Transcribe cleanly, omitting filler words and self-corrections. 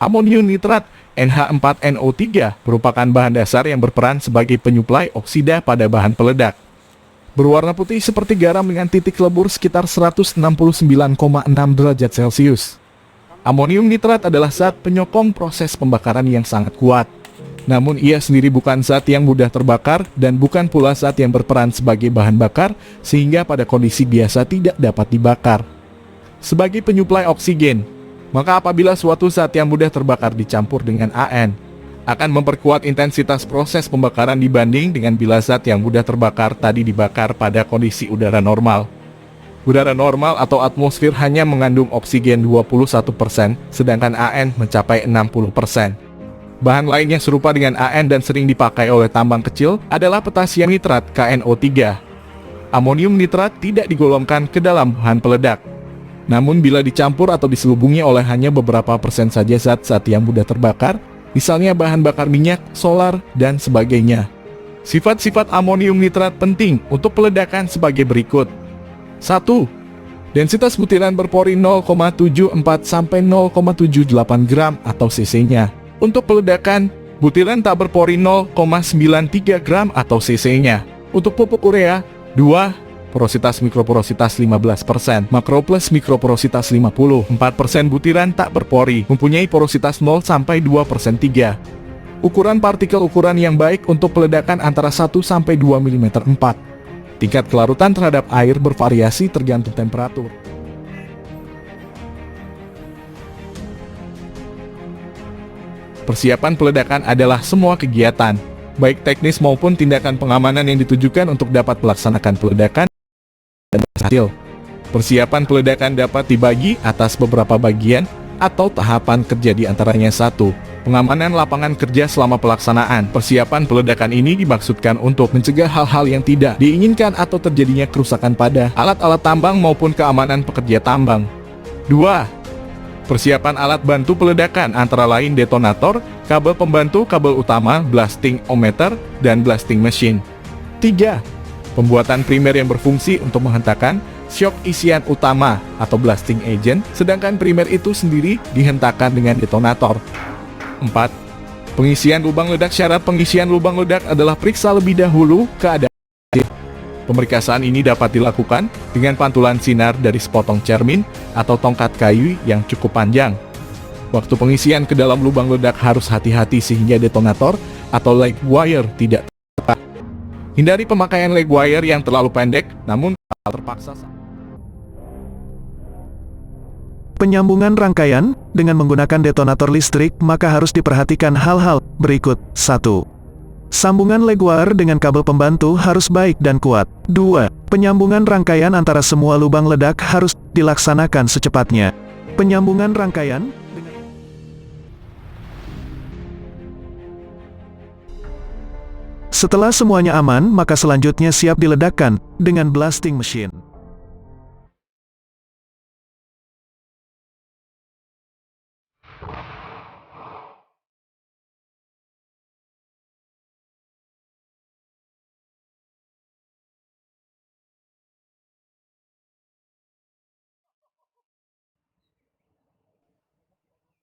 Amonium nitrat NH4NO3 merupakan bahan dasar yang berperan sebagai penyuplai oksida pada bahan peledak. Berwarna putih seperti garam dengan titik lebur sekitar 169,6 derajat Celcius. Amonium nitrat adalah zat penyokong proses pembakaran yang sangat kuat. Namun ia sendiri bukan zat yang mudah terbakar dan bukan pula zat yang berperan sebagai bahan bakar sehingga pada kondisi biasa tidak dapat dibakar. Sebagai penyuplai oksigen, maka apabila suatu zat yang mudah terbakar dicampur dengan AN, akan memperkuat intensitas proses pembakaran dibanding dengan bila zat yang mudah terbakar tadi dibakar pada kondisi udara normal. Udara normal atau atmosfer hanya mengandung oksigen 21%, sedangkan AN mencapai 60%. Bahan lain yang serupa dengan AN dan sering dipakai oleh tambang kecil adalah potasium nitrat KNO3. Amonium nitrat tidak digolongkan ke dalam bahan peledak. Namun bila dicampur atau diselubungi oleh hanya beberapa persen saja zat-zat yang mudah terbakar, misalnya bahan bakar minyak, solar, dan sebagainya. Sifat-sifat amonium nitrat penting untuk peledakan sebagai berikut. 1. Densitas butiran berpori 0,74 sampai 0,78 gram atau cc-nya. Untuk peledakan, butiran tak berpori 0,93 gram atau cc-nya. Untuk pupuk urea, 2. Porositas mikroporositas 15%, makro plus mikroporositas 50, 4% butiran tak berpori, mempunyai porositas 0 sampai 2% 3. Ukuran partikel ukuran yang baik untuk peledakan antara 1 sampai 2 mm 4. Tingkat kelarutan terhadap air bervariasi tergantung temperatur. Persiapan peledakan adalah semua kegiatan, baik teknis maupun tindakan pengamanan yang ditujukan untuk dapat melaksanakan peledakan dan berhasil. Persiapan peledakan dapat dibagi atas beberapa bagian atau tahapan kerja di antaranya. 1. Pengamanan lapangan kerja selama pelaksanaan. Persiapan peledakan ini dimaksudkan untuk mencegah hal-hal yang tidak diinginkan atau terjadinya kerusakan pada alat-alat tambang maupun keamanan pekerja tambang. 2. Persiapan alat bantu peledakan antara lain detonator, kabel pembantu, kabel utama, blasting ohmmeter, dan blasting machine. 3. Pembuatan primer yang berfungsi untuk menghentakkan shock isian utama atau blasting agent, sedangkan primer itu sendiri dihentakkan dengan detonator. 4. Pengisian lubang ledak. Syarat pengisian lubang ledak adalah periksa lebih dahulu keadaan. Pemerikasaan ini dapat dilakukan dengan pantulan sinar dari sepotong cermin atau tongkat kayu yang cukup panjang. Waktu pengisian ke dalam lubang ledak harus hati-hati sehingga detonator atau live wire tidak tepat. Hindari pemakaian leg wire yang terlalu pendek, namun terpaksa. Penyambungan rangkaian dengan menggunakan detonator listrik, maka harus diperhatikan hal-hal berikut. 1. Sambungan leg wire dengan kabel pembantu harus baik dan kuat. 2. Penyambungan rangkaian antara semua lubang ledak harus dilaksanakan secepatnya. Penyambungan rangkaian Setelah semuanya aman, maka selanjutnya siap diledakkan dengan blasting machine.